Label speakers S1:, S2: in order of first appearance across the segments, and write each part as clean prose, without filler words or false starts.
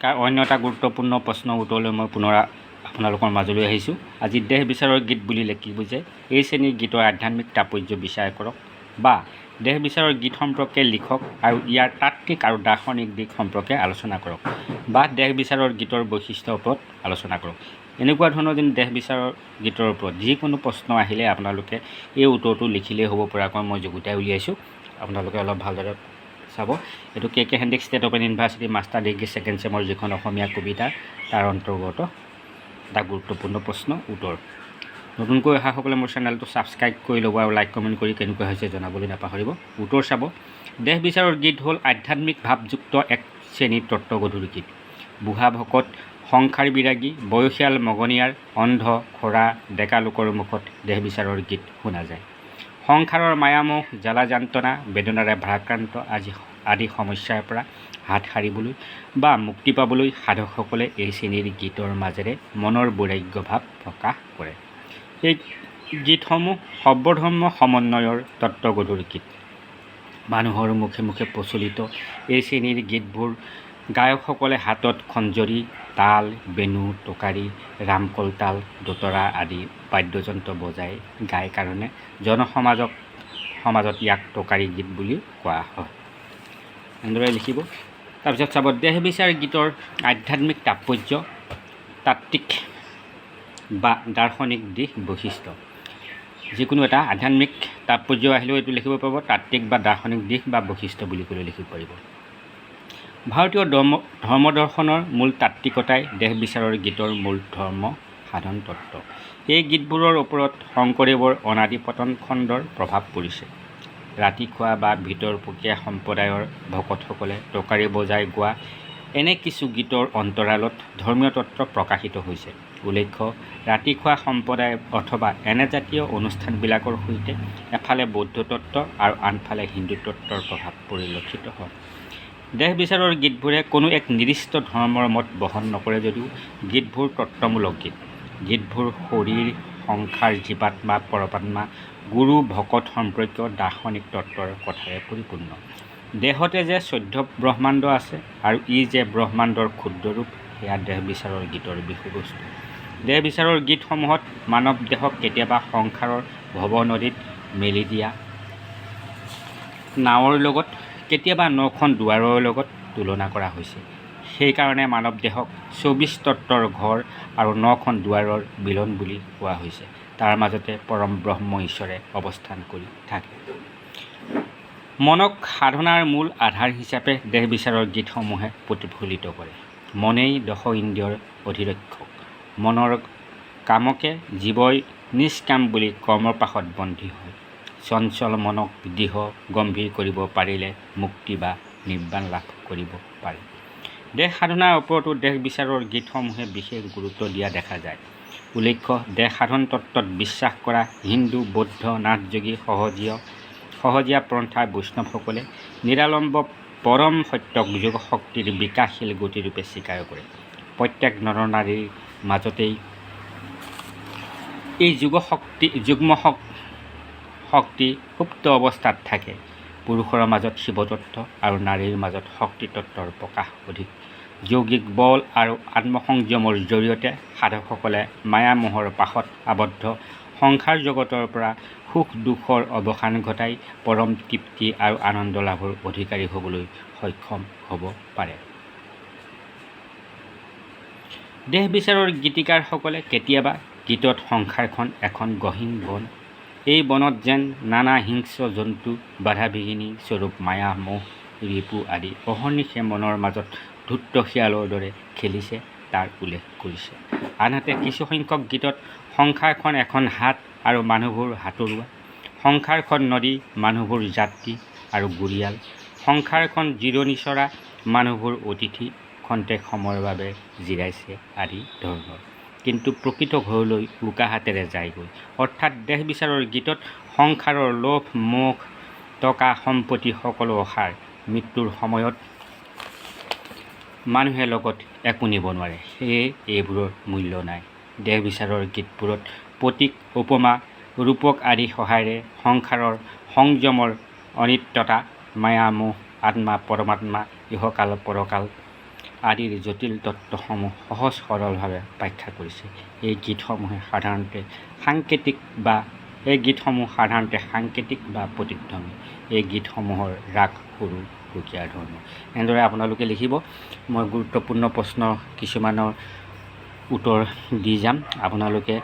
S1: অন্য এটা গুৰুত্বপূৰ্ণ প্ৰশ্নৰ উত্তৰলৈ মই পুনৰ আপোনালোকৰ মাজলৈ আহিছোঁ। আজি দেহ বিচাৰৰ গীত বুলিলে কি বুজে, এই শ্ৰেণীৰ গীতৰ আধ্যাত্মিক তাৎপৰ্য বিচাৰ কৰক, বা দেহ বিচাৰৰ গীত সম্পৰ্কে লিখক আৰু ইয়াৰ তাত্ত্বিক আৰু দাৰ্শনিক দিশ সম্পৰ্কে আলোচনা কৰক, বা দেহ বিচাৰৰ গীতৰ বৈশিষ্ট্যৰ ওপৰত আলোচনা কৰক। এনেকুৱা ধৰণৰ যেন দেহ বিচাৰৰ গীতৰ ওপৰত যিকোনো প্ৰশ্ন আহিলে আপোনালোকে এই উত্তৰটো লিখিলেই হ'ব পৰাকৈ মই যুগুতাই উলিয়াইছোঁ। আপোনালোকে অলপ ভালদৰে চাব। এইটো K Handique state open university master degree second চেমৰ যিখন অসমীয়া কবিতা তাৰ অন্তৰ্গত এটা গুৰুত্বপূৰ্ণ প্ৰশ্ন উত্তৰ। নতুনকৈ অহাসকলে মোৰ চেনেলটো ছাবস্ক্ৰাইব কৰি ল'ব আৰু লাইক কমেণ্ট কৰি কেনেকুৱা হৈছে জনাবলৈ নাপাহৰিব। উত্তৰ চাব। দেহ বিচাৰৰ গীত হ'ল আধ্যাত্মিক ভাৱযুক্ত এক শ্ৰেণীৰ তত্ত্বগধুৰ গীত। বুঢ়া ভকত, সংসাৰ বিৰাগী, বয়সীয়াল মগনীয়াৰ, অন্ধ, খৰা, ডেকা লোকৰ মুখত দেহ বিচাৰৰ গীত শুনা যায়। সংসাৰৰ মায়ামোহ, জ্বালা যান্ত্ৰণা, বেদনাৰে ভাৰাক্ৰান্ত আদি সমস্যাৰ পৰা হাত সাৰিবলৈ বা মুক্তি পাবলৈ সাধকসকলে এই শ্ৰেণীৰ গীতৰ মাজেৰে মনৰ বৈৰাগ্য ভাৱ প্ৰকাশ কৰে। এই গীতসমূহ সৰ্বধৰ্ম সমন্বয়ৰ তত্ত্বগধুৰ গীত। মানুহৰ মুখে মুখে প্ৰচলিত এই শ্ৰেণীৰ গীতবোৰ গায়কসকলে হাতত খঞ্জৰি, তাল, বেণু, টোকাৰী, ৰামকলতাল, দোতৰা আদি বাদ্যযন্ত্ৰ বজাই গায় কাৰণে সমাজত ইয়াক টোকাৰী গীত বুলিও কোৱা হয়। এনেদৰে লিখিব। তাৰপিছত চাব, দেহ বিচাৰ গীতৰ আধ্যাত্মিক তাৎপৰ্য, তাত্ত্বিক বা দাৰ্শনিক দিশ বৈশিষ্ট্য। যিকোনো এটা আধ্যাত্মিক তাৎপৰ্য আহিলেও এইটো লিখিব পাৰিব, তাত্ত্বিক বা দাৰ্শনিক দিশ বা বৈশিষ্ট্য বুলি ক'লে লিখিব পাৰিব। ভাৰতীয় ধৰ্মদৰ্শনৰ মূল তাত্ত্বিকতাই দেহ বিচাৰৰ গীতৰ মূল ধৰ্ম সাধন তত্ত্ব। এই গীতবোৰৰ ওপৰত শংকৰদেৱৰ অনাদি পতন খণ্ডৰ প্ৰভাৱ পৰিছে। ৰাতি খোৱা বা ভিতৰপকীয়া সম্প্ৰদায়ৰ ভকতসকলে টোকাৰী বজাই গোৱা এনে কিছু গীতৰ অন্তৰালত ধৰ্মীয় তত্ত্ব প্ৰকাশিত হৈছে। উল্লেখ্য, ৰাতি খোৱা সম্প্ৰদায় অথবা এনে জাতীয় অনুষ্ঠানবিলাকৰ সৈতে এফালে বৌদ্ধ তত্ত্ব আৰু আনফালে হিন্দু তত্ত্বৰ প্ৰভাৱ পৰিলক্ষিত হয়। দেহ বিচাৰৰ গীতবোৰে কোনো এক নিৰ্দিষ্ট ধৰ্মৰ মত বহন নকৰে যদিও গীতবোৰ তত্ত্বমূলক গীত। গীতবোৰ শৰীৰ, সংসাৰ, জীৱাত্মা, পৰমাত্মা, গুৰু, ভকত সম্পৰ্কীয় দাৰ্শনিক তত্ত্বৰ কথাৰে পৰিপূৰ্ণ। দেহতে যে 14 ব্ৰহ্মাণ্ড আছে আৰু ই যে ব্ৰহ্মাণ্ডৰ ক্ষুদ্ৰৰূপ, সেয়া দেহ বিচাৰৰ গীতৰ বিষয়বস্তু। দেহ বিচাৰৰ গীতসমূহত মানৱ দেহক কেতিয়াবা সংসাৰৰ ভৱনদীত মেলি দিয়া নাৱৰ লগত, কেতিয়াবা 9খন দুৱাৰৰ লগত তুলনা কৰা হৈছে। সেইকাৰণে মানৱ দেহক 24 তত্ত্বৰ ঘৰ আৰু 9খন দুৱাৰৰ মিলন বুলি কোৱা হৈছে। তাৰ মাজতে পৰম ব্ৰহ্ম ঈশ্বৰে অৱস্থান কৰি থাকে। মনক সাধনাৰ মূল আধাৰ হিচাপে দেহ বিচাৰৰ গীতসমূহে প্ৰতিফলিত কৰে। মনেই 10 ইন্দ্ৰিয়ৰ অধিৰক্ষক। মনৰ কামকে জীৱই নিষ্কাম বুলি কৰ্মৰ পাশত বন্দী হয়। চঞ্চল মনক দৃঢ় গম্ভীৰ কৰিব পাৰিলে মুক্তি বা নিৰ্বাণ লাভ কৰিব পাৰি। দেহ সাধনাৰ ওপৰতো দেহ বিচাৰৰ গীতসমূহে বিশেষ গুৰুত্ব দিয়া দেখা যায়। উল্লেখ্য, দেহ সাধন তত্ত্বত বিশ্বাস কৰা হিন্দু, বৌদ্ধ, নাথযোগী, সহজীয়া পন্থাৰ বৈষ্ণৱসকলে নিৰালম্ব পৰম সত্যক যোগ শক্তিৰ বিকাশশীল গতিৰূপে স্বীকাৰ কৰে। প্ৰত্যেক নৰনাৰীৰ মাজতেই এই যুগ্ম শক্তি সুপ্ত অৱস্থাত থাকে। পুৰুষৰ মাজত শিৱতত্ত্ব আৰু নাৰীৰ মাজত শক্তিতত্ত্বৰ প্ৰকাশ অধিক। যৌগিক বল আৰু আত্মসংযমৰ জৰিয়তে সাধকসকলে মায়ামোহৰ পাশত আবদ্ধ সংসাৰ জগতৰ পৰা সুখ দুখৰ অৱসান ঘটাই পৰম তৃপ্তি আৰু আনন্দ লাভৰ অধিকাৰী হ'বলৈ সক্ষম হ'ব পাৰে। দেহ বিচাৰৰ গীতিকাৰসকলে কেতিয়াবা গীতত সংসাৰখন এখন গহীন বন, এই বনত যেন নানা হিংস্ৰ জন্তু, বাধাবিঘিনি স্বৰূপ মায়া, মোহ, ৰিপু আদি অহৰ্নিশে মনৰ মাজত ধূৰ্ত শিয়ালৰ দৰে খেলিছে তাৰ উল্লেখ কৰিছে। আনহাতে কিছুসংখ্যক গীতত সংসাৰখন এখন হাট আৰু মানুহবোৰ হাতৰুৱা, সংসাৰখন নদী, মানুহবোৰ যাত্ৰী আৰু গুৰিয়াল, সংসাৰখন জিৰণিচৰা, মানুহবোৰ অতিথি, খন্তেক সময়ৰ বাবে জিৰাইছে আদি ধৰণৰ। কিন্তু প্ৰকৃত ঘৰলৈ উকা হাতেৰে যায়গৈ। অৰ্থাৎ দেহ বিচাৰৰ গীতত সংসাৰৰ লোভ, মোহ, টকা, সম্পত্তি সকলো অসাৰ। মৃত্যুৰ সময়ত মানুহে লগত একো নিব নোৱাৰে, সেয়ে এইবোৰৰ মূল্য নাই। দেহ বিচাৰৰ গীতবোৰত প্ৰতীক, উপমা, ৰূপক আদি সহায়েৰে সংসাৰৰ সংযমৰ অনিত্যতা, মায়া, মোহ, আত্মা, পৰমাত্মা, ইহকাল পৰকাল আদিৰ জটিল তত্ত্বসমূহ সহজ সৰলভাৱে ব্যাখ্যা কৰিছে। এই গীতসমূহ সাধাৰণতে সাংকেতিক বা প্ৰতিধ্বনি। এই গীতসমূহৰ ৰাগ সৰু সুকীয়া ধৰণৰ। এনেদৰে আপোনালোকে লিখিব। মই গুৰুত্বপূৰ্ণ প্ৰশ্ন কিছুমানৰ উত্তৰ দি যাম। আপোনালোকে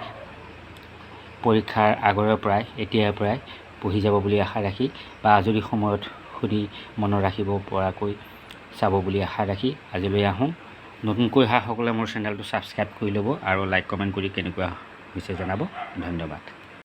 S1: পৰীক্ষাৰ আগৰে পৰাই এতিয়াৰ পৰাই পঢ়ি যাব বুলি আশা ৰাখি বা আজৰি সময়ত শুনি মনত ৰাখিব পৰাকৈ চাব বুলি আশা ৰাখি আজিলৈ আহোঁ। নতুনকৈ অহাসকলে মোৰ চেনেলটো ছাবস্ক্ৰাইব কৰি ল'ব আৰু লাইক কমেণ্ট কৰি কেনেকুৱা হৈছে জনাব। ধন্যবাদ।